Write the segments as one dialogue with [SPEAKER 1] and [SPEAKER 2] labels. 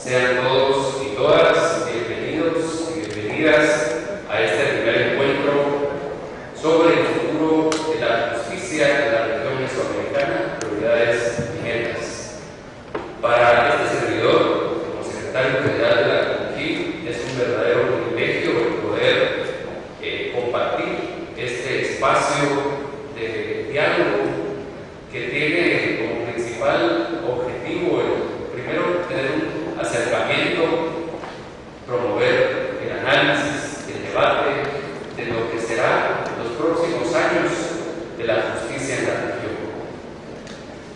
[SPEAKER 1] Sean todos y todas bienvenidos y bienvenidas a este primer encuentro sobre el futuro de la justicia de la región mesoamericana, prioridades y metas. Para este servidor, como secretario general de la CONACYT, es un verdadero privilegio el poder compartir este espacio de diálogo que tiene como principal objetivo primero tener un acercamiento, promover el análisis, el debate de lo que será los próximos años de la justicia en la región.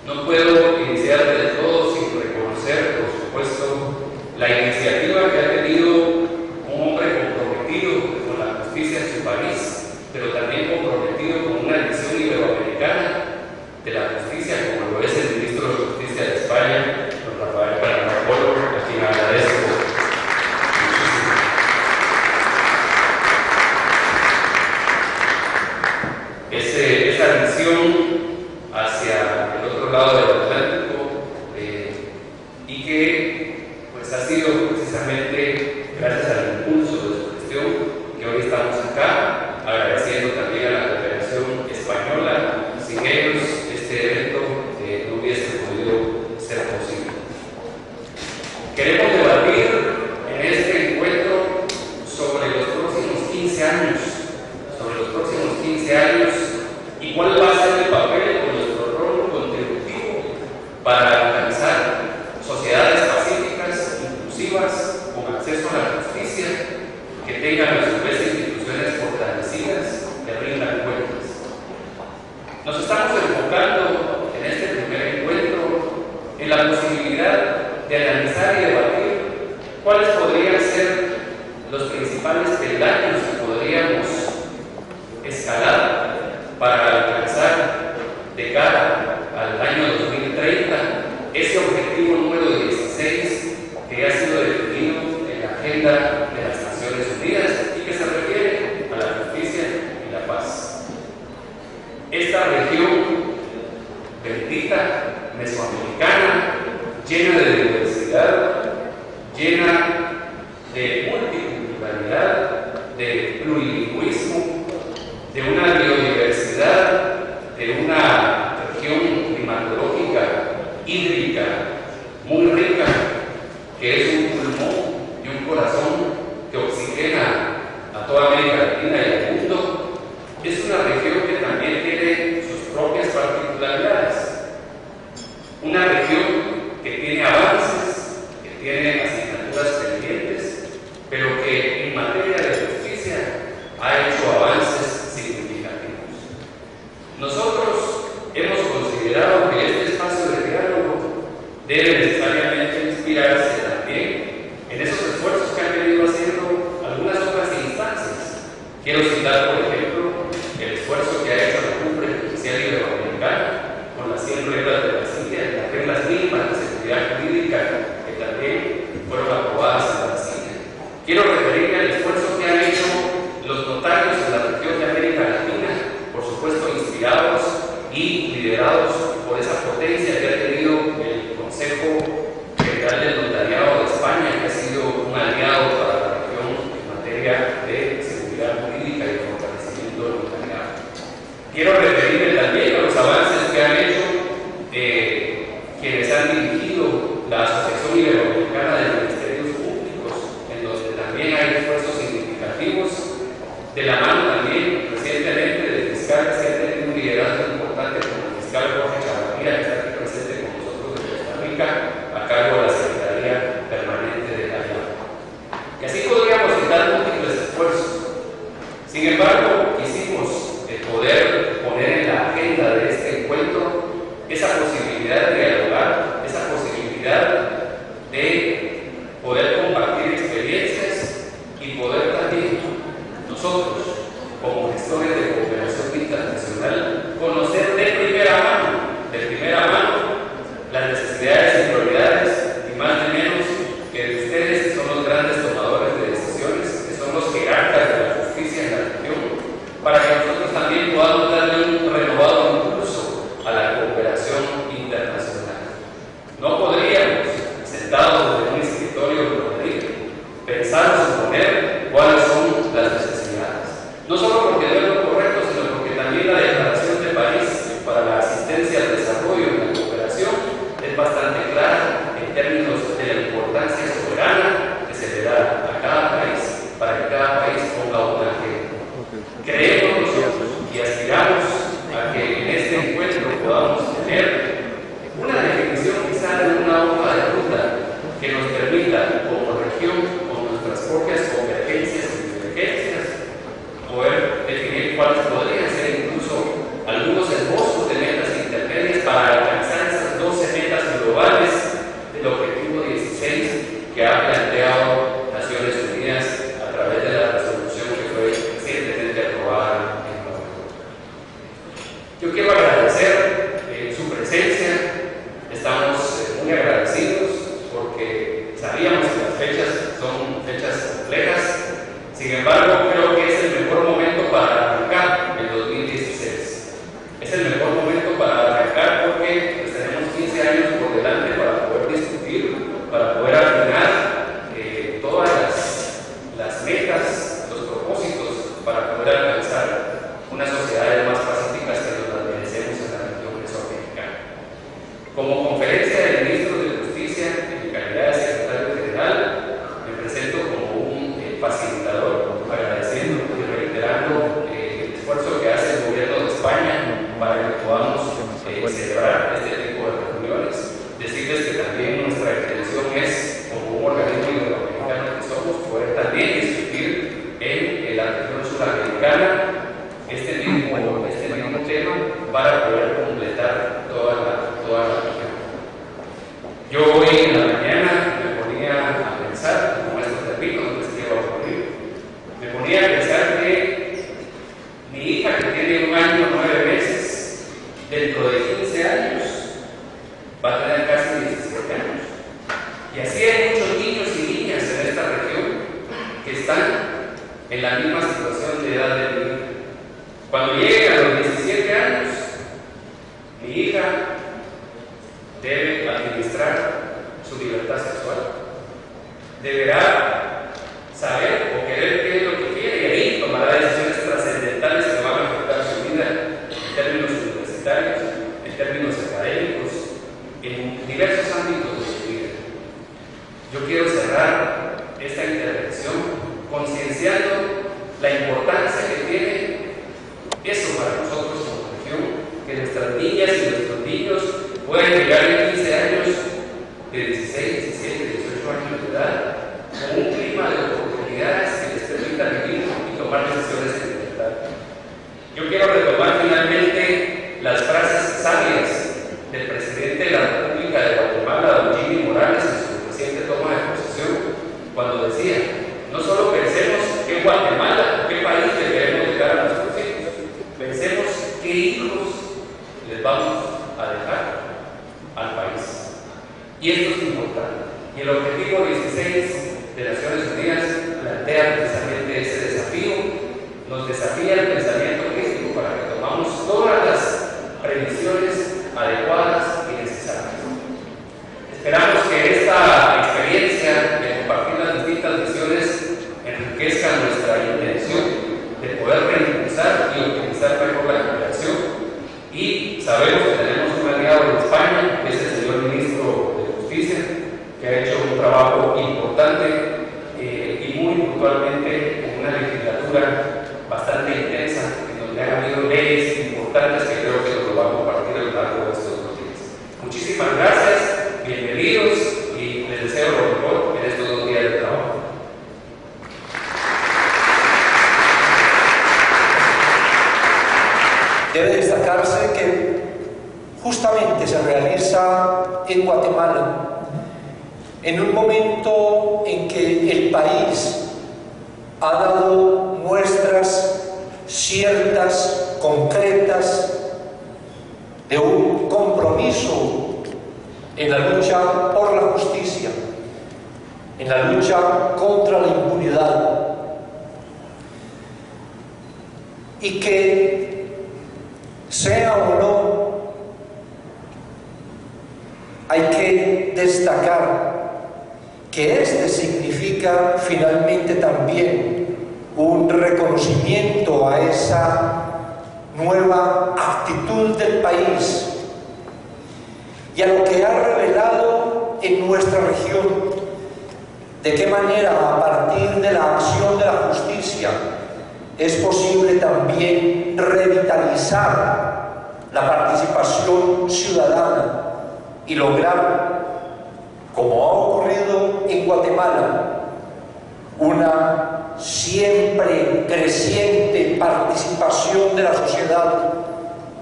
[SPEAKER 1] No puedo iniciar del todo sin reconocer, por supuesto, la iniciativa que ha tenido un hombre comprometido con la justicia en su país, pero también comprometido con una visión iberoamericana de la justicia, como lo es el ministro de Justicia de España, don Rafael Paranapolo, a quien agradezco muchísimo. Esa visión hacia el otro lado del Atlántico y que pues ha sido precisamente gracias al impulso de su gestión que hoy estamos acá, agradeciendo también a la cooperación española. Sin ellos este evento no hubiese podido ser posible. Queremos debatir en este encuentro sobre los próximos 15 años, y cuál va a ser el papel de nuestro rol contributivo para alcanzar sociedades pacíficas, inclusivas, con acceso a la justicia, que tengan a su vez instituciones fortalecidas que rindan cuentas. Nos estamos enfocando en este primer encuentro en la posibilidad de analizar y debatir cuáles podrían ser los principales peldaños que podríamos escalar para alcanzar de cara al año 2030 ese objetivo número 16 que ha sido definido en la Agenda de las Naciones Unidas y que se refiere a la justicia y la paz. Esta región bendita, mesoamericana, llena de diversidad, llena de multiculturalidad, de plurilingüismo, de una biodiversidad, de una región climatológica, hídrica, muy rica, que es un pulmón y un corazón que oxigena a toda América Latina y al mundo, es una región que también tiene sus propias particularidades. Una región que tiene avances, que tiene asignaturas pendientes, pero que en materia de justicia ha hecho avances significativos. Nosotros hemos considerado que este espacio de diálogo debe necesariamente inspirarse también en esos esfuerzos que han venido haciendo algunas otras instancias. Quiero citar, por ejemplo, el esfuerzo que ha hecho la Cumbre Judicial Iberoamericana con las 100 reglas de Brasilia, las reglas mínimas de seguridad jurídica que también fueron aprobadas en Brasilia. Quiero referirme al esfuerzo que han hecho los notarios en la región de América Latina, por supuesto inspirados y liderados por esa potencia que ha tenido el Consejo General del Notariado de España, que ha sido un aliado para la región en materia de seguridad jurídica y fortalecimiento del notariado. Quiero referirme también a los avances que han hecho quienes han dirigido la Asociación Iberoamericana de Ministerios Públicos, en donde también hay esfuerzos significativos, de la mano también recientemente de fiscales que han tenido un liderazgo importante como el fiscal Jorge Chavarría, que está aquí presente con nosotros de Costa Rica, a cargo de la Secretaría fechas complejas. Sin embargo, creo que es el mejor momento para arrancar el 2016. Es el mejor momento para arrancar porque pues, tenemos 15 años por delante para poder discutir, para poder afinar todas las metas, los propósitos, para poder alcanzar unas sociedades más pacíficas que nos las merecemos en la región mesoamericana. Como conferencia de ministros de justicia, en calidad de secretario general, me presento como un facilitador, agradeciendo y reiterando el esfuerzo que hace el gobierno de España para que podamos celebrar este tipo de reuniones. Decirles que también nuestra intención es, como un organismo iberoamericano que somos, poder también discutir en la región sudamericana este mismo tema para poder completar toda la región. Yo hoy en la mañana me ponía a pensar, como esto termino, no les quiero aburrir, me ponía a pensar que mi hija, que tiene 1 año 9 meses, dentro de 15 años va a tener casi 17 años. Y así hay muchos niños y niñas en esta región que están en la misma situación de edad de mi hija. Cuando lleguen a los 17 años, mi hija debe administrar su libertad sexual. Deberá saber o querer qué es lo que quiere y ahí tomará decisiones trascendentales que van a afectar su vida en términos universitarios, en términos académicos, en diversos ámbitos de su vida. Yo quiero cerrar esta intervención concienciando la importancia que tiene eso para nosotros como región, que nuestras niñas y nuestros niños puedan llegar en 15 años, de 16, 17, 18 años de edad, con un clima de oportunidades que les permita vivir y tomar decisiones en libertad. Yo quiero retomar finalmente las frases sabias del presidente de la República de Guatemala, don Jimmy Morales, en su reciente toma de posesión, cuando decía: no solo pensemos qué Guatemala, qué país le queremos dejar a nuestros hijos, pensemos qué hijos les vamos a dejar al país. Y esto es importante. Y el objetivo 16 de Naciones Unidas plantea precisamente ese desafío, nos desafía el pensamiento crítico para que tomamos todas las previsiones adecuadas y necesarias. Esperamos que esta experiencia de compartir las distintas visiones enriquezca nuestra intención de poder reimpulsar y optimizar mejor la cooperación. Y sabemos que tenemos un aliado en España, que es el señor ministro de Justicia, que ha hecho un trabajo importante y muy puntualmente en una legislatura bastante intensa, en donde han habido leyes importantes que creo que nos lo va a compartir a lo largo de estos 2 días. Muchísimas gracias, bienvenidos y les deseo lo mejor en estos 2 días de trabajo.
[SPEAKER 2] Debe destacarse que justamente se realiza en Guatemala en un momento en que el país ha dado muestras ciertas, concretas, de un compromiso en la lucha por la justicia, en la lucha contra la impunidad, y que sea o no, hay que destacar que este significa finalmente también un reconocimiento a esa nueva actitud del país y a lo que ha revelado en nuestra región, de qué manera a partir de la acción de la justicia es posible también revitalizar la participación ciudadana y lograr, como ha ocurrido en Guatemala, una siempre creciente participación de la sociedad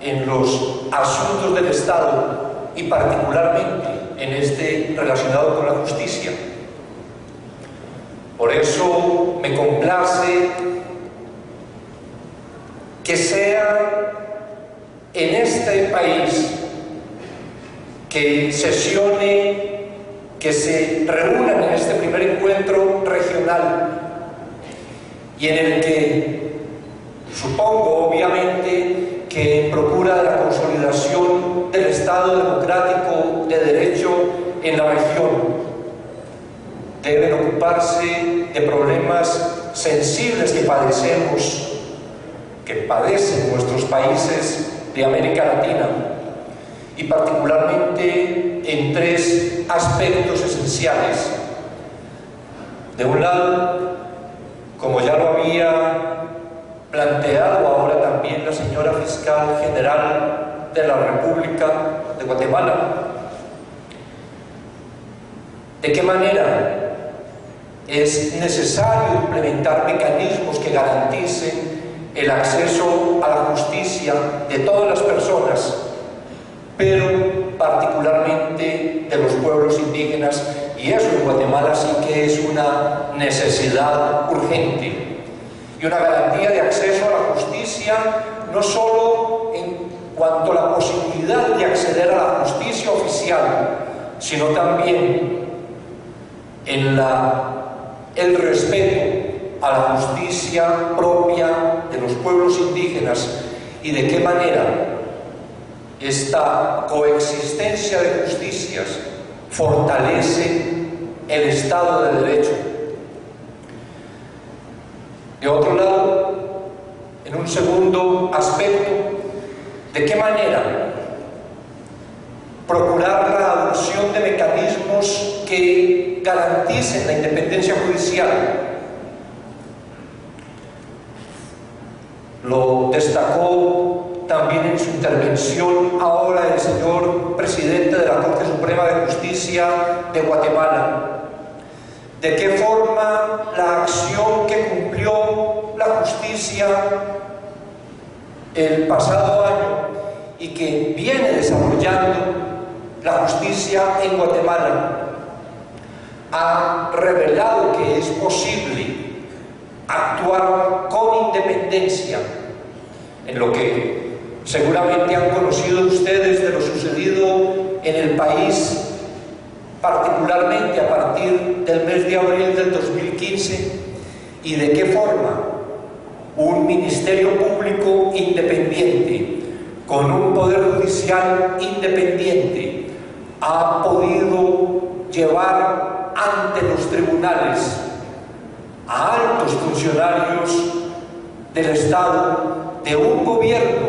[SPEAKER 2] en los asuntos del Estado y particularmente en este relacionado con la justicia. Por eso me complace que sea en este país que sesione que se reúnan en este primer encuentro regional y en el que supongo, obviamente, que en procura de la consolidación del Estado democrático de derecho en la región deben ocuparse de problemas sensibles que padecen nuestros países de América Latina, y particularmente en tres aspectos esenciales. De un lado, como ya lo había planteado ahora también la señora Fiscal General de la República de Guatemala, ¿de qué manera es necesario implementar mecanismos que garanticen el acceso a la justicia de todas las personas, pero particularmente de los pueblos indígenas? Y eso en Guatemala sí que es una necesidad urgente. Y una garantía de acceso a la justicia no solo en cuanto a la posibilidad de acceder a la justicia oficial, sino también en el respeto a la justicia propia de los pueblos indígenas, y de qué manera esta coexistencia de justicias fortalece el Estado de Derecho. De otro lado, en un segundo aspecto, ¿de qué manera procurar la adopción de mecanismos que garanticen la independencia judicial? Lo destacó también en su intervención ahora el señor presidente de la Corte Suprema de Justicia de Guatemala. ¿De qué forma la acción que cumplió la justicia el pasado año y que viene desarrollando la justicia en Guatemala ha revelado que es posible actuar con independencia en lo que seguramente han conocido ustedes de lo sucedido en el país, particularmente a partir del mes de abril del 2015, y de qué forma un ministerio público independiente con un poder judicial independiente ha podido llevar ante los tribunales a altos funcionarios del Estado de un gobierno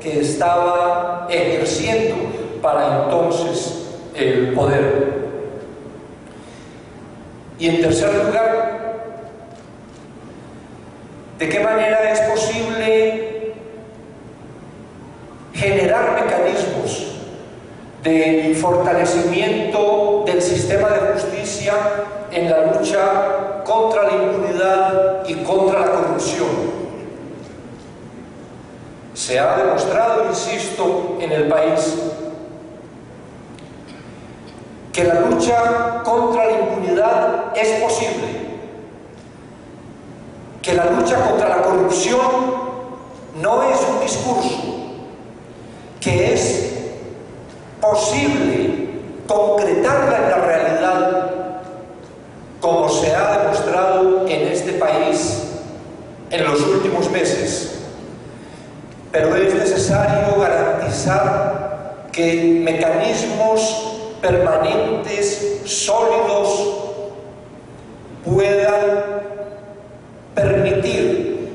[SPEAKER 2] que estaba ejerciendo para entonces el poder. Y en tercer lugar, ¿de qué manera es posible generar mecanismos de fortalecimiento del sistema de justicia en la lucha contra la impunidad y contra la corrupción? Se ha demostrado, insisto, en el país que la lucha contra la impunidad es posible, que la lucha contra la corrupción no es un discurso, que es posible concretarla en la realidad, como se ha demostrado en este país en los últimos meses. Pero es necesario garantizar que mecanismos permanentes, sólidos, puedan permitir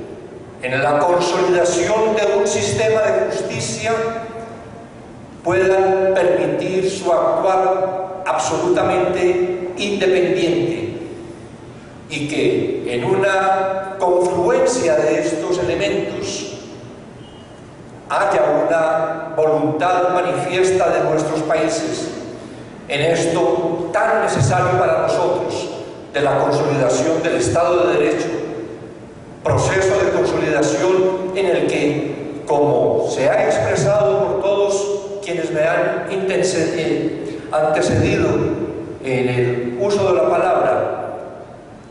[SPEAKER 2] en la consolidación de un sistema de justicia, puedan permitir su actuar absolutamente independiente, y que en una confluencia de estos elementos haya una voluntad manifiesta de nuestros países en esto tan necesario para nosotros de la consolidación del Estado de Derecho, proceso de consolidación en el que, como se ha expresado por todos quienes me han antecedido en el uso de la palabra,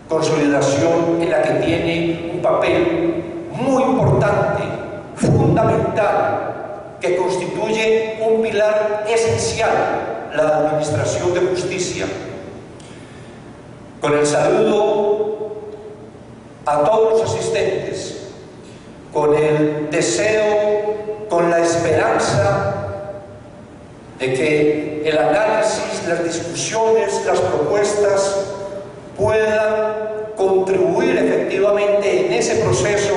[SPEAKER 2] consolidación en la que tiene un papel muy importante, fundamental, que constituye un pilar esencial, la administración de justicia, con el saludo a todos los asistentes, con el deseo, con la esperanza de que el análisis, las discusiones, las propuestas puedan contribuir efectivamente en ese proceso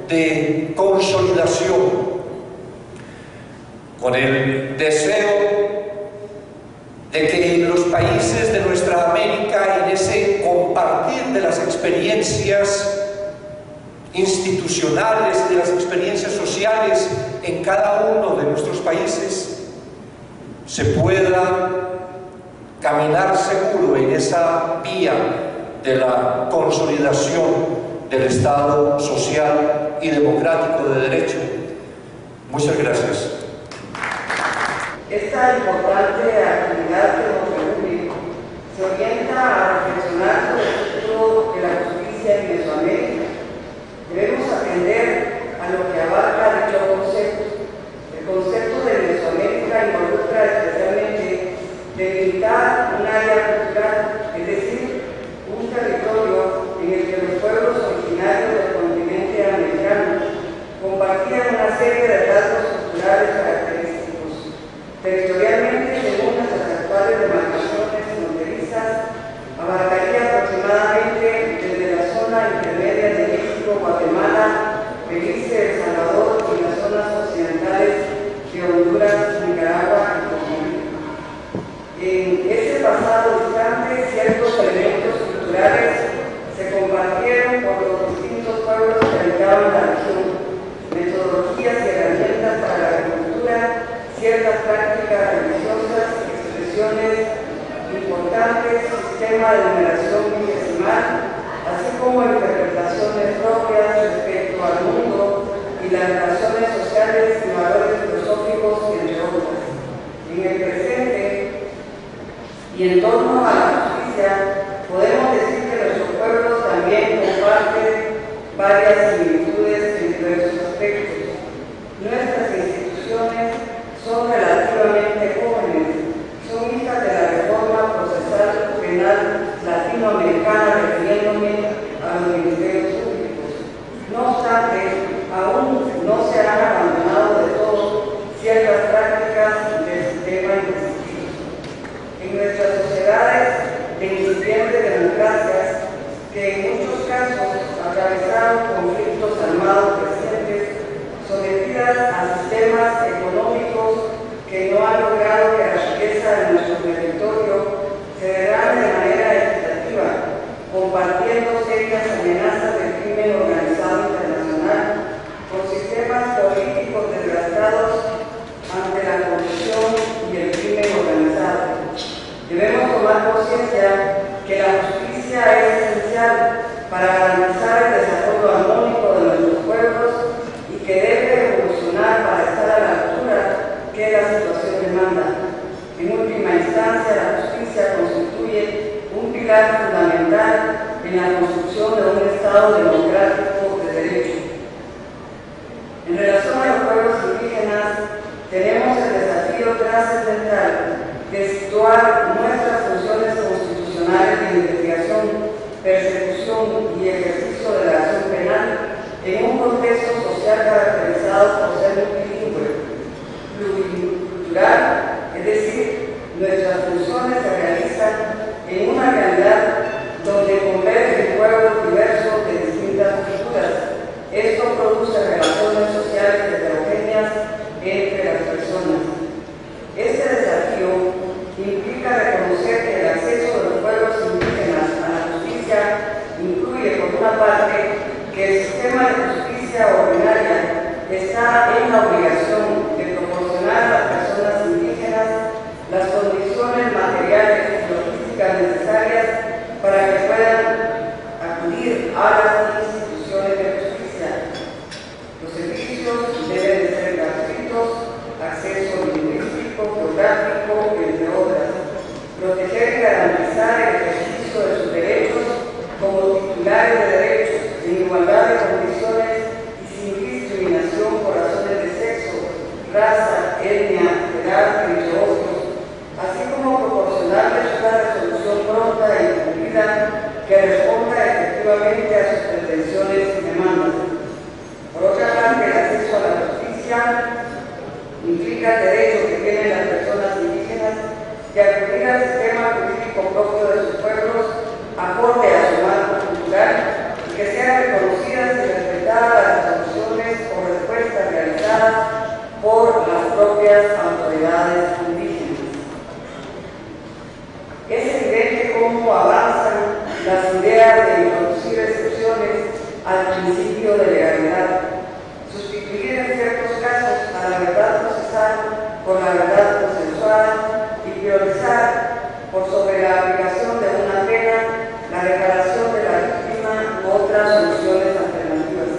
[SPEAKER 2] de consolidación, con el deseo de que los países de nuestra América, en ese compartir de las experiencias institucionales, de las experiencias sociales en cada uno de nuestros países, se pueda caminar seguro en esa vía de la consolidación del Estado social y democrático de derecho. Muchas gracias.
[SPEAKER 3] Esta importante actividad que nos reúne se orienta a reflexionar sobre el futuro de la justicia en Mesoamérica. Debemos atender a lo que abarca dicho concepto. El concepto de Mesoamérica involucra especialmente delimitar un área cultural, es decir, un territorio en el que los pueblos originarios del continente americano compartían una serie de rasgos culturales característicos. Territorialmente, según las actuales demarcaciones fronterizas, abarcaría aproximadamente desde la zona intermedia de México, Guatemala, Belice, El Salvador y las zonas occidentales de Honduras, Nicaragua y Costa Rica. En ese pasado distante, ciertos elementos culturales se compartieron por los distintos pueblos que habitaban la región, metodologías y herramientas para la agricultura, ciertas prácticas religiosas, expresiones importantes, sistema de numeración vigesimal, así como interpretaciones propias respecto al mundo y las relaciones sociales y valores filosóficos, entre otras. En el presente y en torno a la justicia, podemos decir que nuestros pueblos también comparten varias similitudes en diversos aspectos. Nuestras instituciones son relativamente jóvenes, son hijas de la reforma procesal penal latinoamericana, refiriéndome a los ministerios públicos. No obstante, aún no se han abandonado de todo ciertas prácticas del sistema inquisitivo. En nuestras sociedades de incipientes democracias, que en muchos casos atravesaron conflictos armados recientes, sometidas a sistemas económicos que no han logrado que la riqueza de nuestro territorio se derrame de manera equitativa, compartiendo serias amenazas del crimen organizado internacional con sistemas políticos desgastados ante la corrupción y el crimen organizado. Debemos tomar conciencia que la justicia es esencial para garantizar el desarrollo armónico de nuestros pueblos y que debe evolucionar para estar a la altura que la situación demanda. En última instancia, la justicia constituye un pilar fundamental en la construcción de un Estado democrático de derecho. En relación a los pueblos indígenas, tenemos el desafío trascendental de situar nuestras funciones constitucionales de investigación, persecución y ejercicio de la acción penal en un contexto social caracterizado por ser multilingüe, pluricultural, es decir, nuestras funciones se realizan en una realidad donde convergen pueblos diversos de distintas culturas. Esto produce relaciones sociales heterogéneas entre las personas. Este desafío implica reconocer que el acceso de los pueblos indígenas a la justicia incluye, por una parte, que el sistema de justicia ordinaria está en la obligación de proporcionar a las personas indígenas las condiciones materiales y logísticas necesarias para que puedan acudir a las instituciones de justicia. Los servicios deben de ser gratuitos, acceso lingüístico, geográfico, entre otras. Proteger y garantizar el ejercicio de sus derechos como titulares de derechos en igualdad de condiciones y sin discriminación por razones de sexo, raza, etnia, edad, entre otros, así como proporcionarles una resolución pronta y cumplida al principio de legalidad, sustituir en ciertos casos a la verdad procesal por la verdad consensuada y priorizar por sobre la aplicación de una pena la reparación de la víctima u otras soluciones alternativas.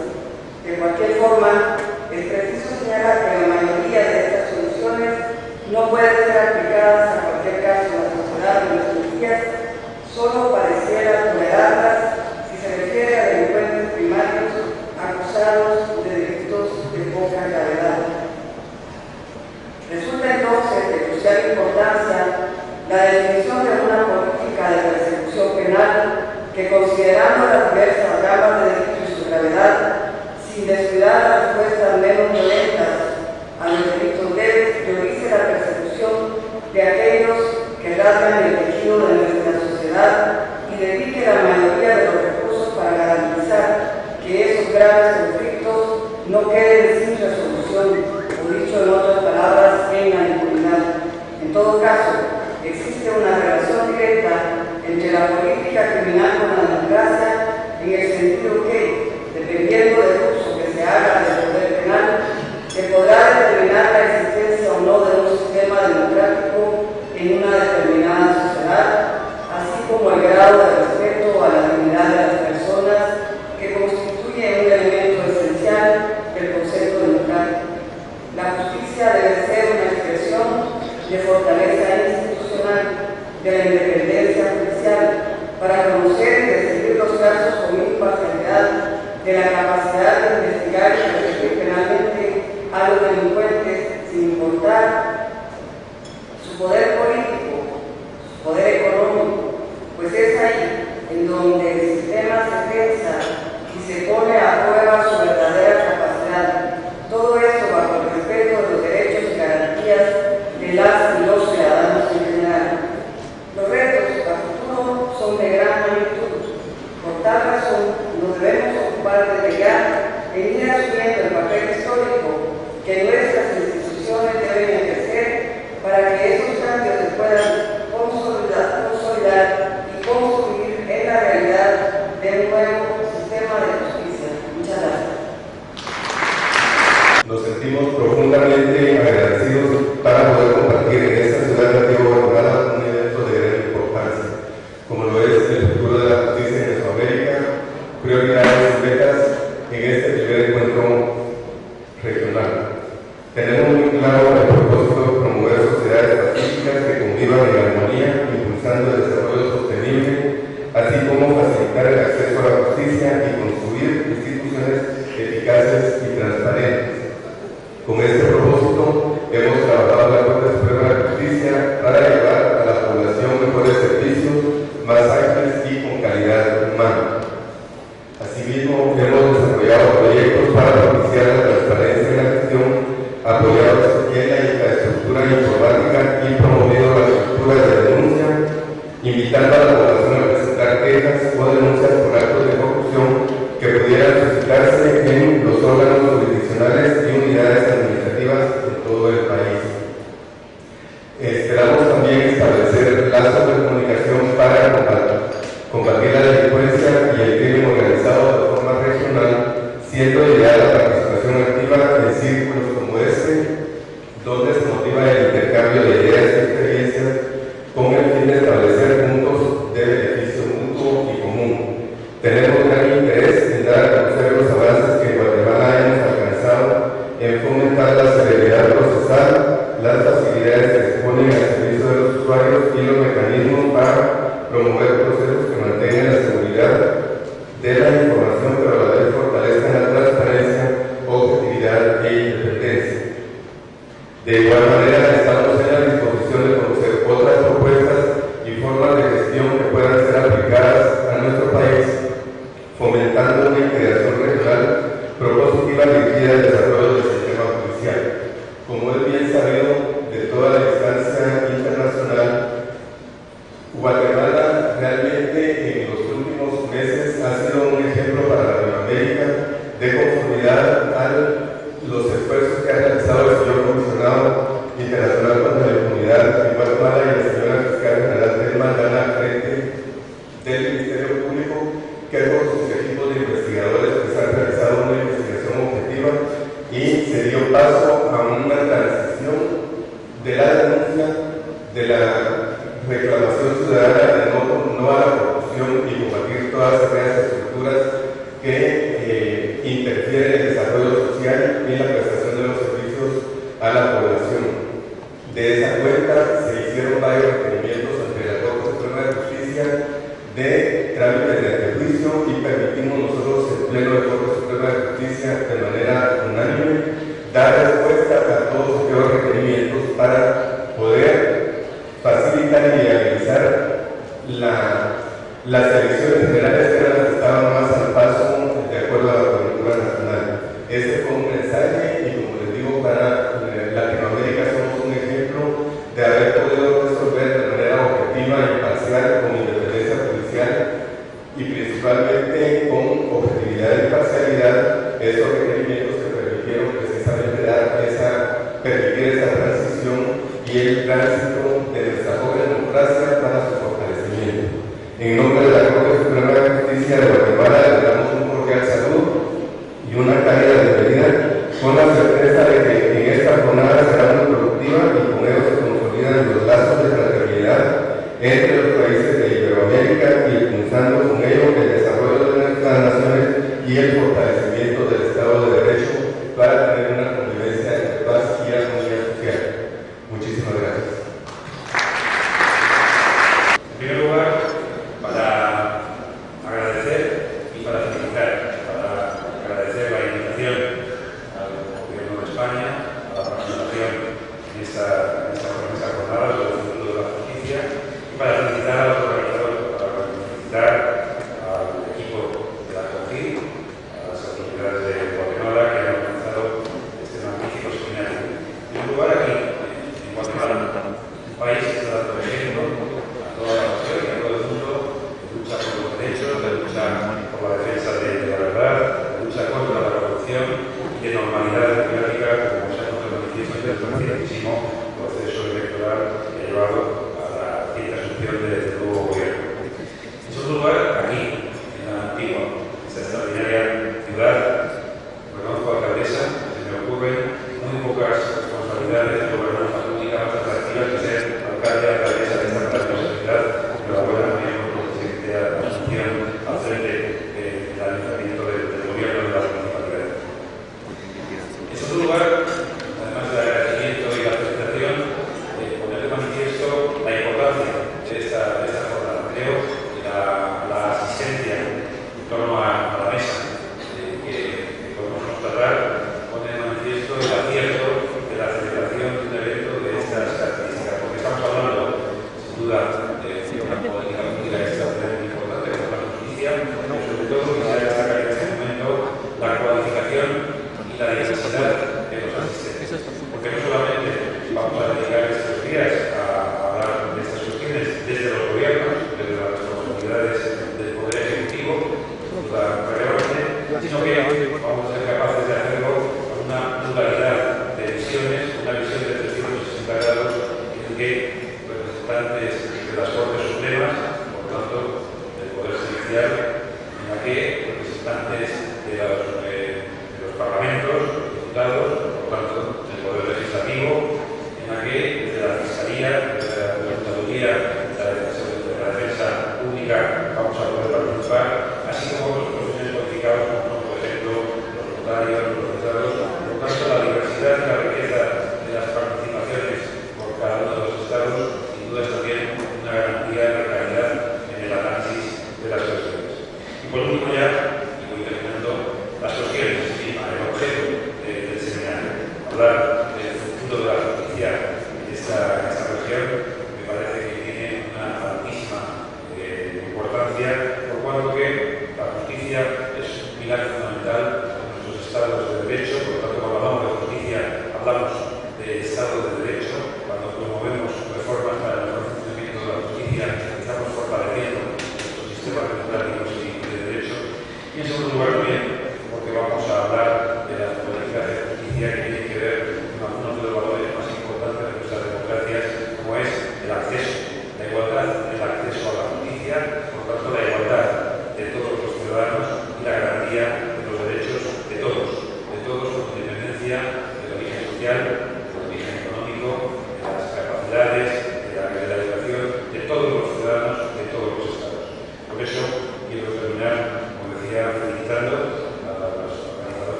[SPEAKER 3] De cualquier forma, es preciso señalar que la mayoría de estas soluciones no pueden ser aplicadas a cualquier caso de la sociedad de nuestros días, solo pareciera tolerarlas si se refiere a delincuentes primarios acusados de delitos de poca gravedad. Resulta entonces de crucial importancia la definición de una política de persecución penal que, considerando las diversas ramas de delito y su gravedad, sin descuidar las respuestas menos violentas a los delitos leves, priorice la persecución de aquellos que rasgan el tejido de nuestra sociedad y dedique la mayoría de los recursos para garantizar que esos graves conflictos no queden sin resolución, o dicho en otras palabras, en la impunidad. En todo caso, existe una relación directa entre la política criminal con la democracia, en el sentido que, dependiendo del uso que se haga del poder penal, se podrá determinar la existencia o no de un sistema democrático en una determinada sociedad, así como el grado de respeto a la dignidad de las personas, que constituye un elemento esencial del concepto democrático. La justicia debe ser una expresión de fortaleza institucional, de la independencia judicial, para conocer y decidir los casos con imparcialidad, de la capacidad de investigar y perseguir penalmente a los delincuentes sin importar su poder político, su poder económico, pues es ahí en donde el sistema se piensa y se pone a prueba su verdadera capacidad. Todo esto bajo el respeto de los derechos y garantías de las y los ciudadanos en general. Los retos a futuro son de gran magnitud. Por tal razón, nos debemos ocupar de pelear en ir asumiendo el papel histórico que nuestras instituciones deben ejercer para que esos cambios se puedan consolidar y construir en la realidad de un nuevo sistema de justicia. Muchas gracias.
[SPEAKER 4] Nos sentimos profundamente agradecidos para poder compartir en esta ciudad nativo-abandonada un evento de gran importancia, como lo es el futuro de la justicia en Mesoamérica, prioridades y metas en este primer encuentro regional. Tenemos muy claro el propósito de promover sociedades pacíficas que convivan en armonía, impulsando el desarrollo sostenible, así como facilitar el acceso a la justicia y construir instituciones eficaces y transparentes. Con este propósito, hemos trabajado la Corte Suprema de Justicia para llevar a la población mejores servicios, más ágiles y con calidad humana. Asimismo, hemos desarrollado proyectos para propiciar la transparencia en la gestión, apoyados en la infraestructura informática y promovido la cultura de denuncia, invitando a la población a presentar quejas o denuncias por actos de corrupción que pudieran suscitarse en los órganos jurisdiccionales y unidades administrativas de todo el país. Esperamos también establecer lazos de comunicación para combatir la delincuencia y el crimen organizado de forma regional, siendo ideal la participación activa en círculos como este, donde se motiva el intercambio de ideas y experiencias con el fin de establecer puntos de beneficio mutuo y común. Tenemos gran interés en dar a conocer los avances que en Guatemala hemos alcanzado en fomentar la celeridad procesal, las facilidades que se ponen al servicio de los usuarios y los mecanismos para promover procesos que mantengan la seguridad de la información, pero a la vez fortalezcan la transparencia, objetividad e independencia. De igual manera, estamos en la disposición de conocer otras propuestas y formas de gestión que puedan ser aplicadas a nuestro país, fomentando una integración regional propositiva dirigida al desarrollo del sistema judicial. Como es bien sabido de toda la instancia internacional, Guatemala realmente en los últimos meses ha sido un ejemplo para Latinoamérica de conformidad a los esfuerzos que ha realizado el señor comisionado internacional contra la impunidad en Guatemala y la señora fiscal general del Mandana al frente del Ministerio Público, que con sus equipos de investigadores trámites de antejuicio y permitimos nosotros el Pleno de Corte Suprema de Justicia de manera unánime dar respuesta a todos aquellos requerimientos para poder facilitar y viabilizar las elecciones generales que eran las que estaban más al paso de acuerdo a la coyuntura nacional. Ese fue un mensaje y, como les digo, para Latinoamérica somos un ejemplo de haber podido resolver de manera objetiva, imparcial, con independencia judicial y principalmente con objetividad y imparcialidad esos requerimientos que permitieron precisamente permitir esa transición y el tránsito de nuestra joven democracia para su fortalecimiento. En nombre de la Corte Suprema de Justicia de Guatemala le damos un cordial saludo y una cálida bienvenida, con la certeza de que en esta jornada será muy productiva y con ello se consolidan los lazos de fraternidad entre los países de Iberoamérica y impulsando con ello el desarrollo de nuestras naciones y el fortalecimiento del Estado de Derecho para tener una convivencia de paz y armonía social. Muchísimas gracias.
[SPEAKER 1] En primer lugar, para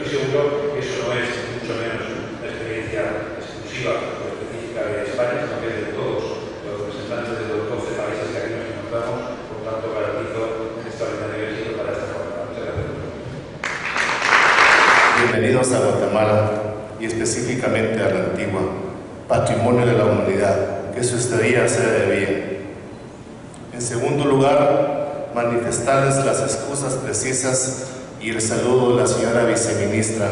[SPEAKER 5] estoy seguro que eso no es mucho menos una experiencia exclusiva o específica de España, sino que es de todos los representantes de los 12 países que aquí nos encontramos. Por tanto, garantizo un extraordinario éxito para esta jornada. Muchas gracias.
[SPEAKER 6] Bienvenidos a Guatemala y específicamente a la Antigua, patrimonio de la humanidad, que su estadía sea de bien. En segundo lugar, manifestarles las excusas precisas y el saludo de la señora viceministra,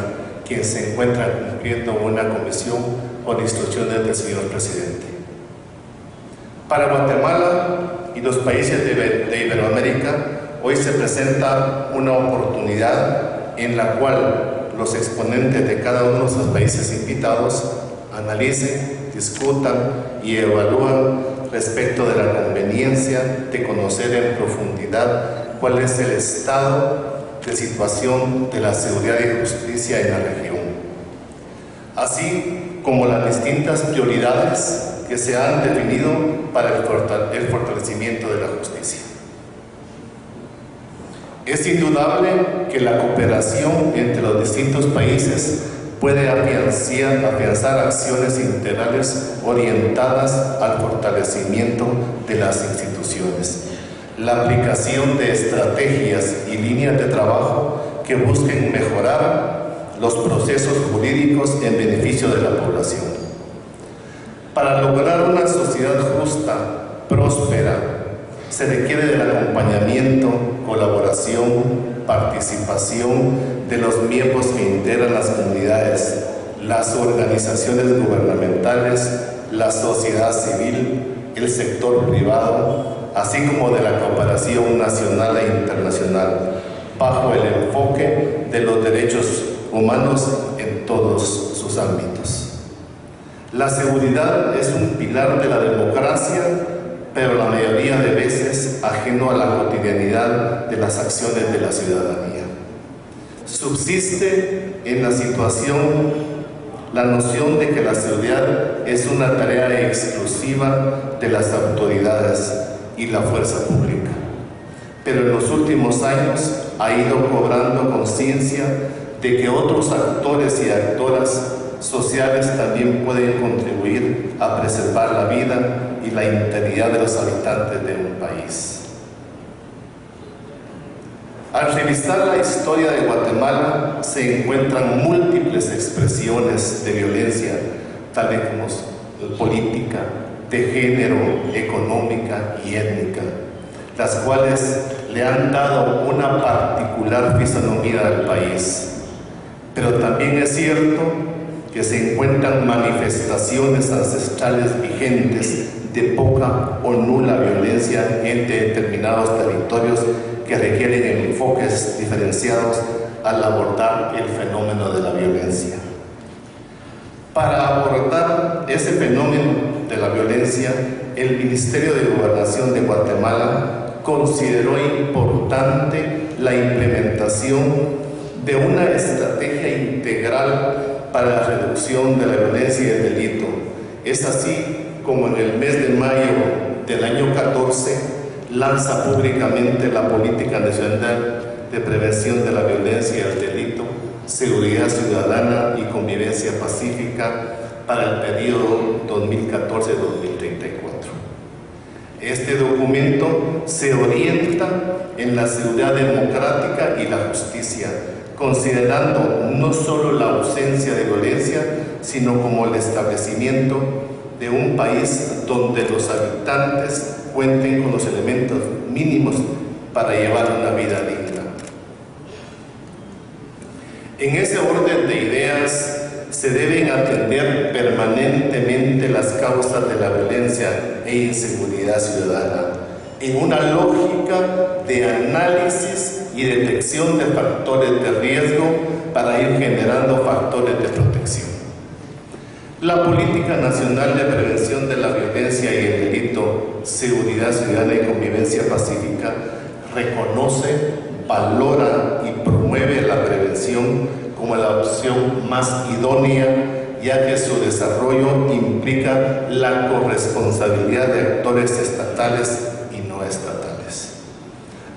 [SPEAKER 6] quien se encuentra cumpliendo una comisión por instrucciones del señor presidente. Para Guatemala y los países de Iberoamérica, hoy se presenta una oportunidad en la cual los exponentes de cada uno de los países invitados analicen, discutan y evalúan respecto de la conveniencia de conocer en profundidad cuál es el estado de situación de la seguridad y justicia en la región, así como las distintas prioridades que se han definido para el fortalecimiento de la justicia. Es indudable que la cooperación entre los distintos países puede afianzar acciones integrales orientadas al fortalecimiento de las instituciones, la aplicación de estrategias y líneas de trabajo que busquen mejorar los procesos jurídicos en beneficio de la población. Para lograr una sociedad justa, próspera, se requiere del acompañamiento, colaboración, participación de los miembros que integran las comunidades, las organizaciones gubernamentales, la sociedad civil, el sector privado, así como de la cooperación nacional e internacional, bajo el enfoque de los derechos humanos en todos sus ámbitos. La seguridad es un pilar de la democracia, pero la mayoría de veces ajeno a la cotidianidad de las acciones de la ciudadanía. Subsiste en la situación la noción de que la seguridad es una tarea exclusiva de las autoridades y la fuerza pública, pero en los últimos años ha ido cobrando conciencia de que otros actores y actoras sociales también pueden contribuir a preservar la vida y la integridad de los habitantes de un país. Al revisar la historia de Guatemala se encuentran múltiples expresiones de violencia, tales como política, de género, económica y étnica, las cuales le han dado una particular fisonomía al país. Pero también es cierto que se encuentran manifestaciones ancestrales vigentes de poca o nula violencia en determinados territorios que requieren enfoques diferenciados al abordar el fenómeno de la violencia. Para abordar ese fenómeno de la violencia, el Ministerio de Gobernación de Guatemala consideró importante la implementación de una estrategia integral para la reducción de la violencia y el delito. Es así como en el mes de mayo del año 14 lanza públicamente la Política Nacional de Prevención de la Violencia y el Delito, Seguridad Ciudadana y Convivencia Pacífica para el periodo 2014-2034. Este documento se orienta en la seguridad democrática y la justicia, considerando no solo la ausencia de violencia, sino como el establecimiento de un país donde los habitantes cuenten con los elementos mínimos para llevar una vida digna. En ese orden de ideas se deben atender permanentemente las causas de la violencia e inseguridad ciudadana, en una lógica de análisis y detección de factores de riesgo para ir generando factores de protección. La Política Nacional de Prevención de la Violencia y el Delito, Seguridad Ciudadana y Convivencia Pacífica reconoce, valora y promueve la prevención como la opción más idónea, ya que su desarrollo implica la corresponsabilidad de actores estatales y no estatales.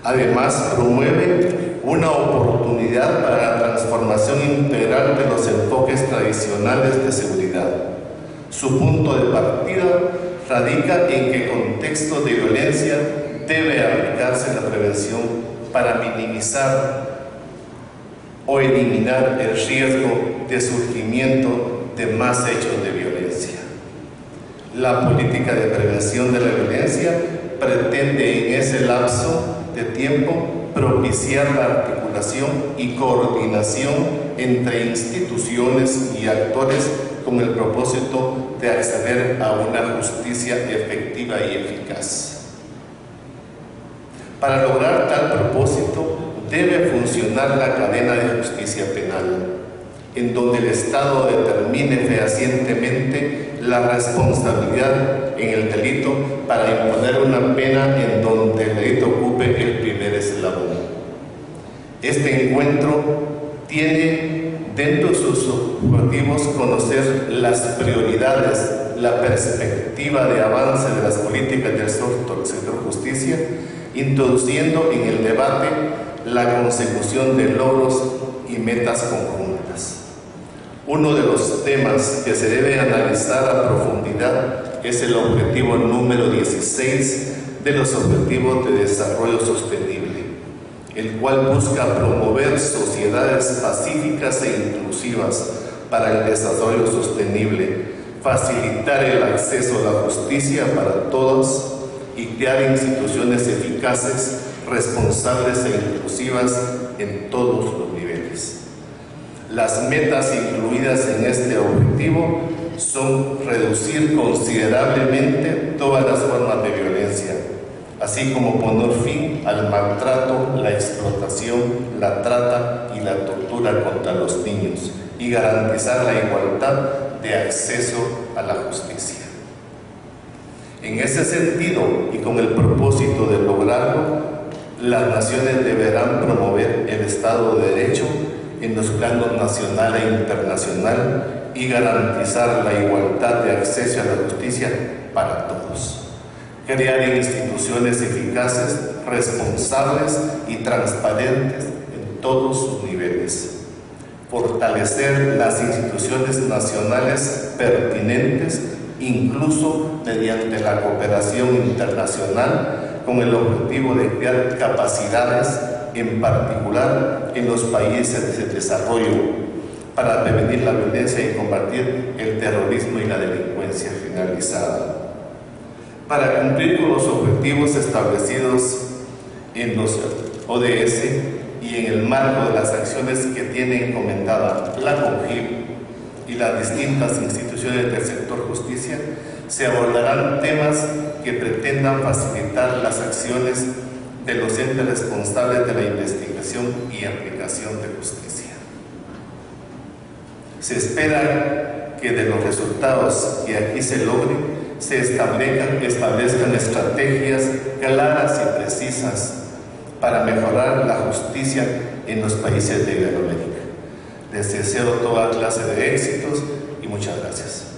[SPEAKER 6] Además, promueve una oportunidad para la transformación integral de los enfoques tradicionales de seguridad. Su punto de partida radica en que el contexto de violencia debe aplicarse la prevención para minimizar o eliminar el riesgo de surgimiento de más hechos de violencia. La política de prevención de la violencia pretende en ese lapso de tiempo propiciar la articulación y coordinación entre instituciones y actores con el propósito de acceder a una justicia efectiva y eficaz. Para lograr tal propósito debe funcionar la cadena de justicia penal, en donde el Estado determine fehacientemente la responsabilidad en el delito para imponer una pena en donde el delito ocupe el primer eslabón. Este encuentro tiene dentro de sus objetivos conocer las prioridades, la perspectiva de avance de las políticas del sector justicia, introduciendo en el debate la consecución de logros y metas conjuntas. Uno de los temas que se debe analizar a profundidad es el objetivo número 16 de los Objetivos de Desarrollo Sostenible, el cual busca promover sociedades pacíficas e inclusivas para el desarrollo sostenible, facilitar el acceso a la justicia para todos y crear instituciones eficaces, responsables e inclusivas en todos los niveles. Las metas incluidas en este objetivo son reducir considerablemente todas las formas de violencia, así como poner fin al maltrato, la explotación, la trata y la tortura contra los niños y garantizar la igualdad de acceso a la justicia. En ese sentido, y con el propósito de lograrlo, las naciones deberán promover el Estado de Derecho en los planos nacional e internacional y garantizar la igualdad de acceso a la justicia para todos. Crear instituciones eficaces, responsables y transparentes en todos sus niveles. Fortalecer las instituciones nacionales pertinentes, incluso mediante la cooperación internacional, con el objetivo de crear capacidades, en particular en los países de desarrollo, para prevenir la violencia y combatir el terrorismo y la delincuencia generalizada. Para cumplir con los objetivos establecidos en los ODS y en el marco de las acciones que tiene encomendada la CONGIP y las distintas instituciones del sector justicia, se abordarán temas que pretendan facilitar las acciones de los entes responsables de la investigación y aplicación de justicia. Se espera que de los resultados que aquí se logren se establezcan estrategias claras y precisas para mejorar la justicia en los países de Iberoamérica. Les deseo toda clase de éxitos y muchas gracias.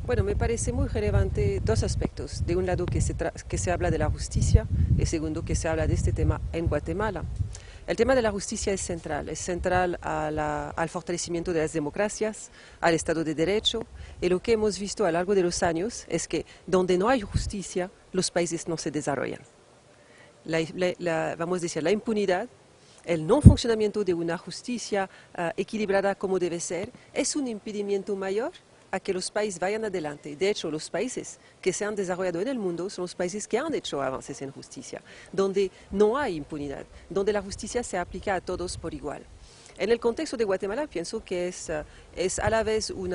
[SPEAKER 7] Bueno, me parece muy relevante dos aspectos. De un lado que se habla de la justicia y segundo que se habla de este tema en Guatemala. El tema de la justicia es central al fortalecimiento de las democracias, al Estado de Derecho, y lo que hemos visto a lo largo de los años es que donde no hay justicia, los países no se desarrollan. Vamos a decir, la impunidad, el no funcionamiento de una justicia equilibrada como debe ser, es un impedimento mayor a que los países vayan adelante. De hecho, los países que se han desarrollado en el mundo son los países que han hecho avances en justicia, donde no hay impunidad, donde la justicia se aplica a todos por igual. En el contexto de Guatemala pienso que es a la vez un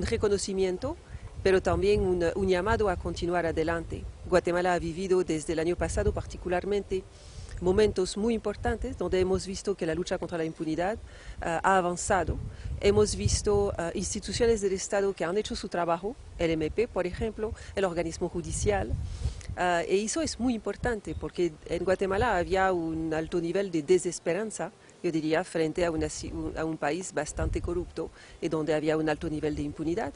[SPEAKER 7] reconocimiento, pero también un llamado a continuar adelante. Guatemala ha vivido desde el año pasado particularmente momentos muy importantes donde hemos visto que la lucha contra la impunidad ha avanzado. Hemos visto instituciones del Estado que han hecho su trabajo, el MP, por ejemplo, el organismo judicial. Y eso es muy importante porque en Guatemala había un alto nivel de desesperanza, yo diría, frente a un país bastante corrupto y donde había un alto nivel de impunidad.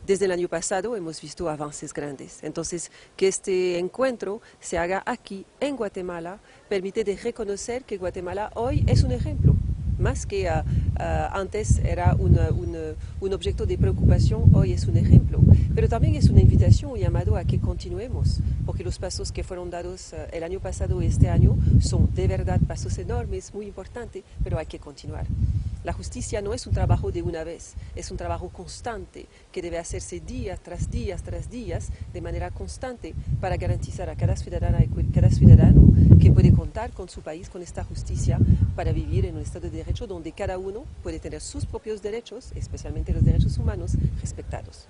[SPEAKER 7] Desde el año pasado hemos visto avances grandes. Entonces, que este encuentro se haga aquí, en Guatemala, permite de reconocer que Guatemala hoy es un ejemplo. Más que antes era un objeto de preocupación, hoy es un ejemplo. Pero también es una invitación, un llamado a que continuemos, porque los pasos que fueron dados el año pasado y este año son de verdad pasos enormes, muy importantes, pero hay que continuar. La justicia no es un trabajo de una vez, es un trabajo constante que debe hacerse día tras día tras día de manera constante para garantizar a cada ciudadana y cada ciudadano que puede contar con su país, con esta justicia, para vivir en un Estado de Derecho donde cada uno puede tener sus propios derechos, especialmente los derechos humanos, respetados.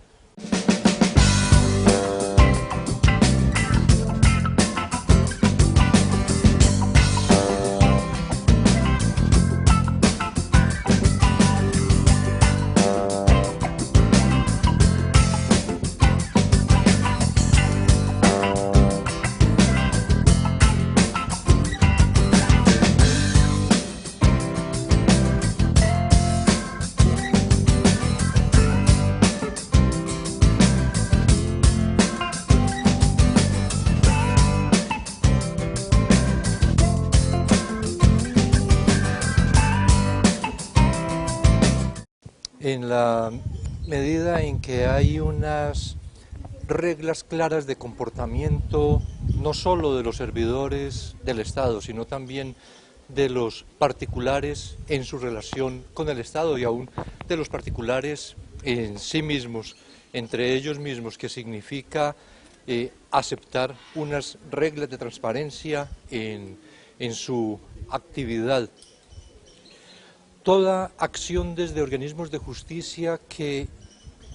[SPEAKER 2] En la medida en que hay unas reglas claras de comportamiento, no solo de los servidores del Estado, sino también de los particulares en su relación con el Estado y aún de los particulares en sí mismos, entre ellos mismos, que significa aceptar unas reglas de transparencia en su actividad. Toda acción desde organismos de justicia que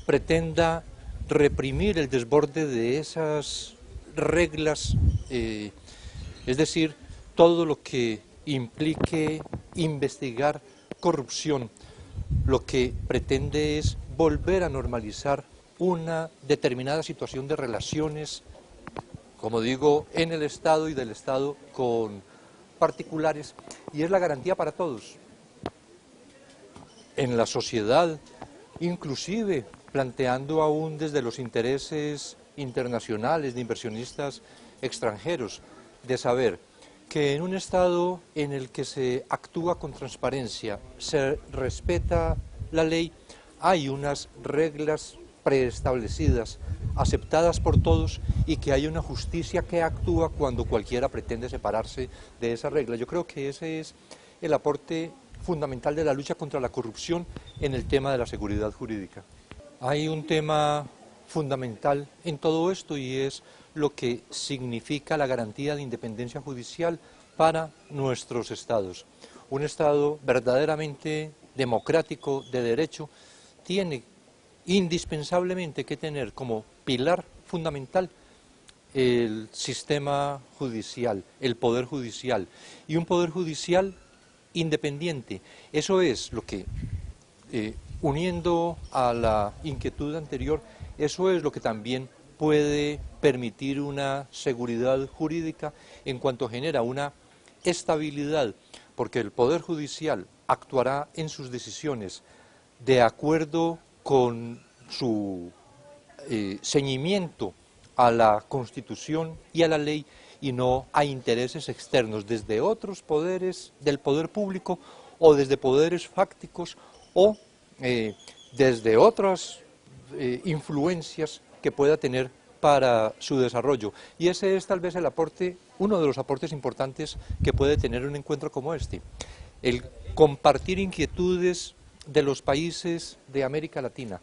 [SPEAKER 2] pretenda reprimir el desborde de esas reglas, es decir, todo lo que implique investigar corrupción, lo que pretende es volver a normalizar una determinada situación de relaciones, como digo, en el Estado y del Estado con particulares, y es la garantía para todos. En la sociedad, inclusive planteando aún desde los intereses internacionales de inversionistas extranjeros, de saber que en un Estado en el que se actúa con transparencia, se respeta la ley, hay unas reglas preestablecidas, aceptadas por todos, y que hay una justicia que actúa cuando cualquiera pretende separarse de esa regla. Yo creo que ese es el aporte fundamental de la lucha contra la corrupción en el tema de la seguridad jurídica. Hay un tema fundamental en todo esto y es lo que significa la garantía de independencia judicial para nuestros estados. Un Estado verdaderamente democrático, de derecho, tiene indispensablemente que tener como pilar fundamental el sistema judicial, el poder judicial, y un poder judicial independiente. Eso es lo que, uniendo a la inquietud anterior, eso es lo que también puede permitir una seguridad jurídica en cuanto genera una estabilidad, porque el Poder Judicial actuará en sus decisiones de acuerdo con su ceñimiento a la Constitución y a la ley y no a intereses externos desde otros poderes del poder público o desde poderes fácticos o desde otras influencias que pueda tener para su desarrollo. Y ese es tal vez el aporte, uno de los aportes importantes que puede tener un encuentro como este, el compartir inquietudes de los países de América Latina,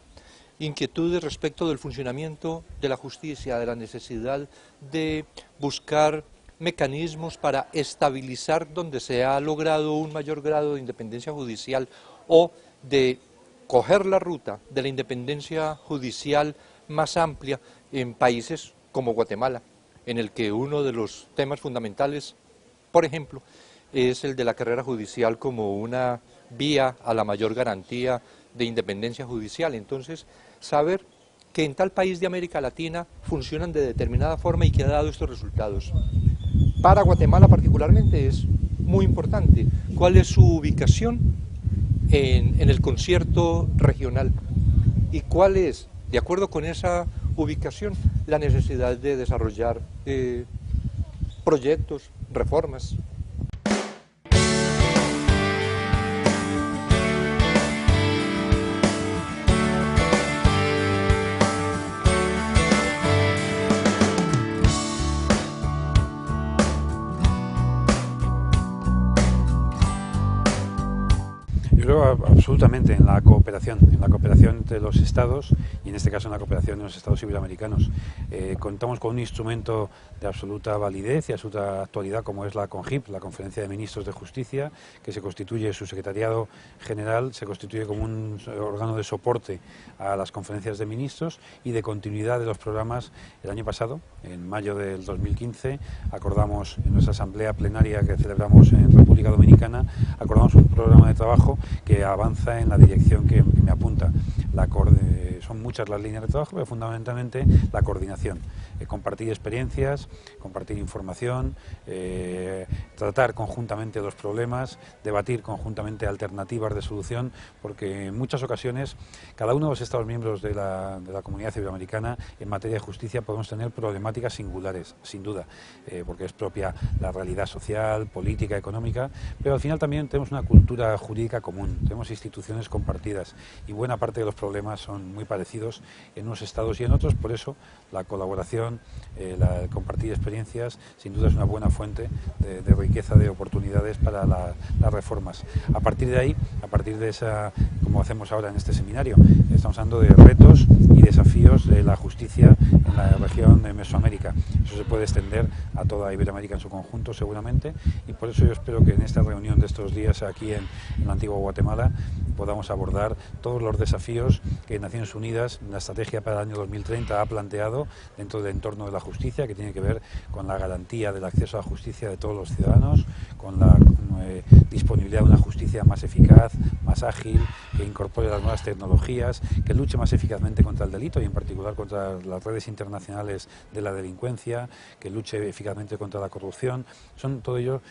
[SPEAKER 2] inquietudes respecto del funcionamiento de la justicia, de la necesidad de buscar mecanismos para estabilizar donde se ha logrado un mayor grado de independencia judicial o de coger la ruta de la independencia judicial más amplia en países como Guatemala, en el que uno de los temas fundamentales, por ejemplo, es el de la carrera judicial como una vía a la mayor garantía de independencia judicial. Entonces, saber que en tal país de América Latina funcionan de determinada forma y que ha dado estos resultados. Para Guatemala particularmente es muy importante. ¿Cuál es su ubicación en el concierto regional? ¿Y cuál es, de acuerdo con esa ubicación, la necesidad de desarrollar proyectos, reformas?
[SPEAKER 5] Creo absolutamente en la cooperación entre los estados y en este caso en la cooperación de los estados iberoamericanos. Contamos con un instrumento de absoluta validez y absoluta actualidad como es la CONJIP, la Conferencia de Ministros de Justicia, que se constituye, su secretariado general se constituye como un órgano de soporte a las conferencias de ministros y de continuidad de los programas. El año pasado, en mayo del 2015, acordamos en nuestra asamblea plenaria que celebramos en República Dominicana, acordamos un programa de trabajo que avanza en la dirección que me apunta. Son muchas las líneas de trabajo, pero fundamentalmente la coordinación. Compartir experiencias, compartir información, tratar conjuntamente los problemas, debatir conjuntamente alternativas de solución, porque en muchas ocasiones cada uno de los Estados miembros de la Comunidad Iberoamericana en materia de justicia podemos tener problemáticas singulares, sin duda, porque es propia la realidad social, política, económica, pero al final también tenemos una cultura jurídica común, tenemos instituciones compartidas y buena parte de los problemas son muy parecidos en unos estados y en otros, por eso la colaboración, el compartir experiencias, sin duda es una buena fuente de riqueza de oportunidades para las reformas. A partir de ahí, a partir de esa, como hacemos ahora en este seminario, estamos hablando de retos y desafíos de la justicia en la región de Mesoamérica. Eso se puede extender a toda Iberoamérica en su conjunto seguramente, y por eso yo espero que en esta reunión de estos días aquí en la antigua Guatemala podamos abordar todos los desafíos que Naciones Unidas, la estrategia para el año 2030, ha planteado dentro del entorno de la justicia, que tiene que ver con la garantía del acceso a la justicia de todos los ciudadanos, con la disponibilidad de una justicia más eficaz, más ágil, que incorpore las nuevas tecnologías, que luche más eficazmente contra el delito y en particular contra las redes internacionales de la delincuencia, que luche eficazmente contra la corrupción. Son todo ello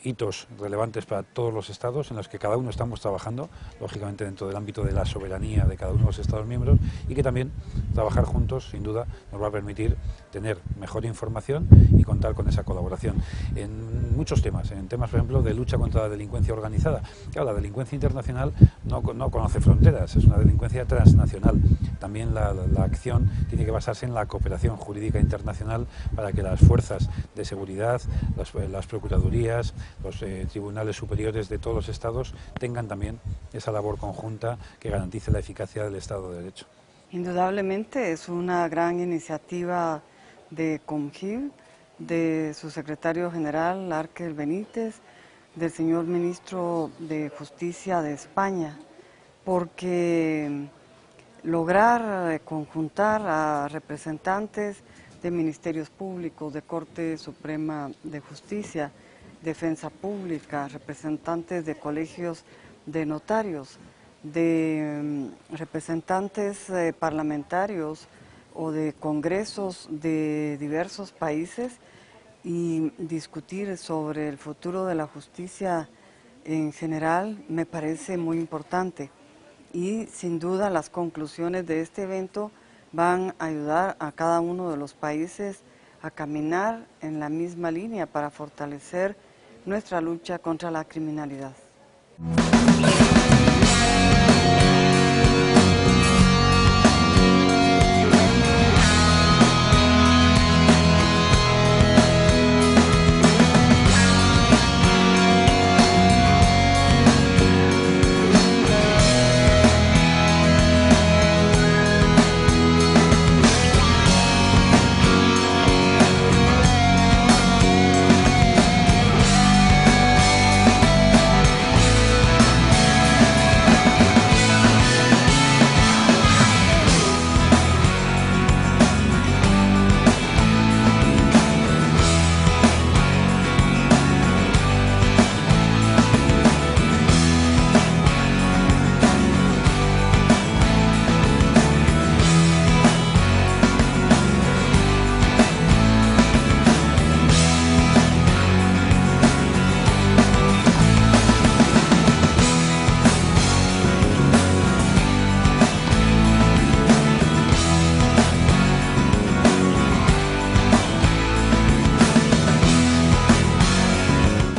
[SPEAKER 5] hitos relevantes para todos los estados en los que cada uno estamos trabajando, lógicamente dentro del ámbito de la soberanía de cada uno de los estados miembros, y que también trabajar juntos sin duda nos va a permitir tener mejor información y contar con esa colaboración en muchos temas, en temas por ejemplo de lucha contra la delincuencia organizada. Claro, la delincuencia internacional no conoce fronteras, es una delincuencia transnacional. También la acción tiene que basarse en la cooperación jurídica internacional para que las fuerzas de seguridad, las procuradurías, los tribunales superiores de todos los estados tengan también esa labor conjunta que garantice la eficacia del Estado de Derecho.
[SPEAKER 3] Indudablemente es una gran iniciativa de CONJIP, de su secretario general, Arkel Benítez, del señor ministro de Justicia de España, porque lograr conjuntar a representantes de ministerios públicos, de Corte Suprema de Justicia, Defensa Pública, representantes de colegios de notarios, de representantes parlamentarios o de congresos de diversos países y discutir sobre el futuro de la justicia en general me parece muy importante. Y sin duda las conclusiones de este evento van a ayudar a cada uno de los países a caminar en la misma línea para fortalecer nuestra lucha contra la criminalidad.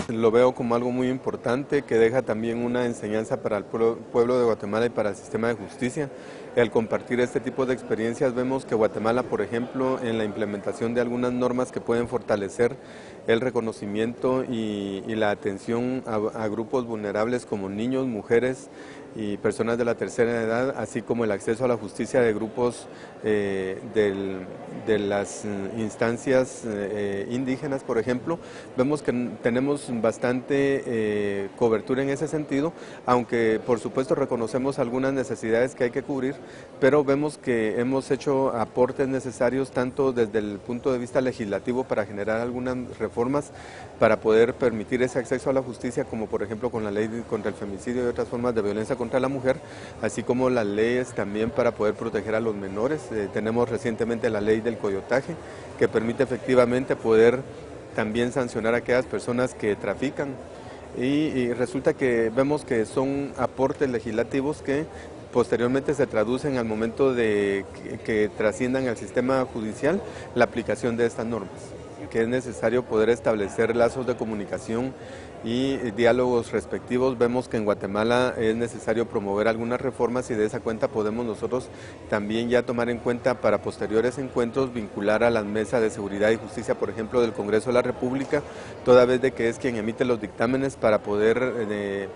[SPEAKER 4] Lo veo como algo muy importante que deja también una enseñanza para el pueblo de Guatemala y para el sistema de justicia. Al compartir este tipo de experiencias vemos que Guatemala, por ejemplo, en la implementación de algunas normas que pueden fortalecer el reconocimiento y la atención a grupos vulnerables como niños, mujeres y personas de la tercera edad, así como el acceso a la justicia de grupos de las instancias indígenas, por ejemplo, vemos que tenemos bastante cobertura en ese sentido, aunque por supuesto reconocemos algunas necesidades que hay que cubrir, pero vemos que hemos hecho aportes necesarios tanto desde el punto de vista legislativo para generar algunas reformas para poder permitir ese acceso a la justicia, como por ejemplo con la ley contra el femicidio y otras formas de violencia contra la mujer, así como las leyes también para poder proteger a los menores. Tenemos recientemente la ley del coyotaje, que permite efectivamente poder también sancionar a aquellas personas que trafican, y resulta que vemos que son aportes legislativos que posteriormente se traducen al momento de que trasciendan al sistema judicial la aplicación de estas normas, que es necesario poder establecer lazos de comunicación y diálogos respectivos. Vemos que en Guatemala es necesario promover algunas reformas y de esa cuenta podemos nosotros también ya tomar en cuenta para posteriores encuentros vincular a las mesas de seguridad y justicia, por ejemplo, del Congreso de la República, toda vez de que es quien emite los dictámenes para poder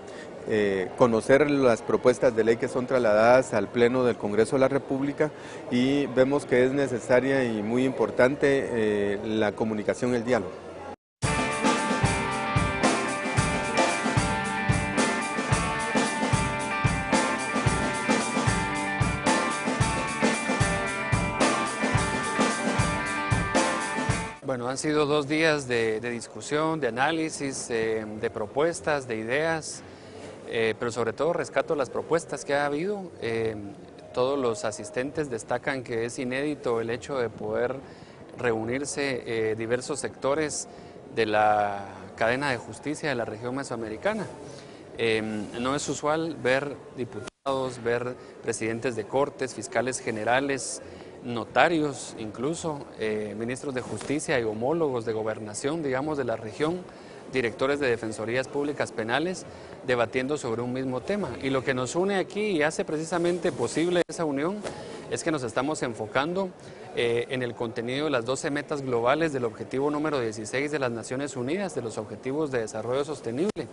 [SPEAKER 4] conocer las propuestas de ley que son trasladadas al Pleno del Congreso de la República, y vemos que es necesaria y muy importante la comunicación y el diálogo.
[SPEAKER 8] Bueno, han sido 2 días de discusión, de análisis, de propuestas, de ideas, pero sobre todo rescato las propuestas que ha habido. Todos los asistentes destacan que es inédito el hecho de poder reunirse diversos sectores de la cadena de justicia de la región mesoamericana. No es usual ver diputados, ver presidentes de cortes, fiscales generales, notarios incluso, ministros de justicia y homólogos de gobernación, digamos, de la región, directores de defensorías públicas penales, debatiendo sobre un mismo tema. Y lo que nos une aquí y hace precisamente posible esa unión es que nos estamos enfocando en el contenido de las 12 metas globales del objetivo número 16 de las Naciones Unidas, de los Objetivos de Desarrollo Sostenible.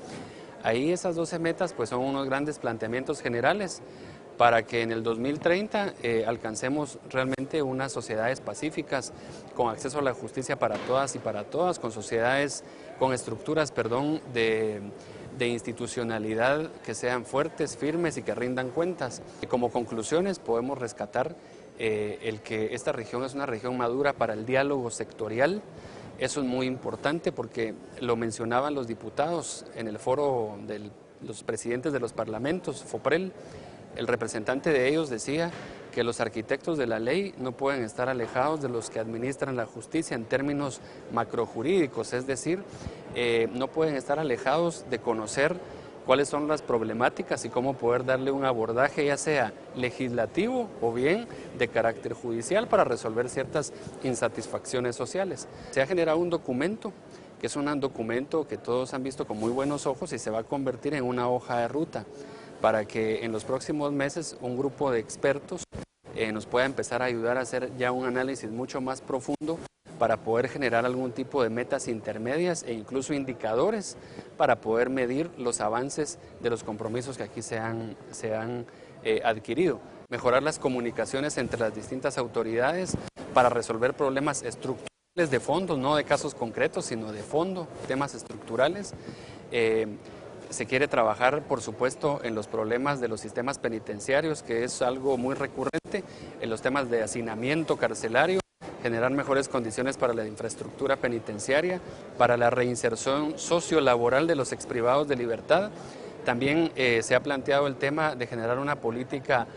[SPEAKER 8] Ahí esas 12 metas pues son unos grandes planteamientos generales para que en el 2030 alcancemos realmente unas sociedades pacíficas con acceso a la justicia para todas y para todas, con sociedades, con estructuras, de institucionalidad que sean fuertes, firmes y que rindan cuentas. Y como conclusiones podemos rescatar el que esta región es una región madura para el diálogo sectorial. Eso es muy importante porque lo mencionaban los diputados en el foro de los presidentes de los parlamentos, FOPREL. El representante de ellos decía que los arquitectos de la ley no pueden estar alejados de los que administran la justicia en términos macrojurídicos, es decir, no pueden estar alejados de conocer cuáles son las problemáticas y cómo poder darle un abordaje ya sea legislativo o bien de carácter judicial para resolver ciertas insatisfacciones sociales. Se ha generado un documento que es un documento que todos han visto con muy buenos ojos y se va a convertir en una hoja de ruta para que en los próximos meses un grupo de expertos nos pueda empezar a ayudar a hacer ya un análisis mucho más profundo para poder generar algún tipo de metas intermedias e incluso indicadores para poder medir los avances de los compromisos que aquí se han adquirido. Mejorar las comunicaciones entre las distintas autoridades para resolver problemas estructurales de fondo, no de casos concretos, sino de fondo, temas estructurales. Se quiere trabajar, por supuesto, en los problemas de los sistemas penitenciarios, que es algo muy recurrente, en los temas de hacinamiento carcelario, generar mejores condiciones para la infraestructura penitenciaria, para la reinserción sociolaboral de los exprivados de libertad. También se ha planteado el tema de generar una política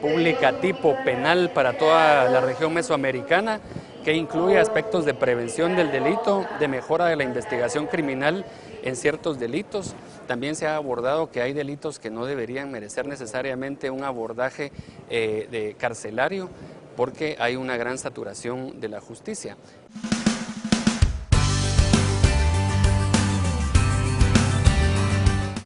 [SPEAKER 8] pública tipo penal para toda la región mesoamericana, que incluye aspectos de prevención del delito, de mejora de la investigación criminal en ciertos delitos. También se ha abordado que hay delitos que no deberían merecer necesariamente un abordaje de carcelario, porque hay una gran saturación de la justicia.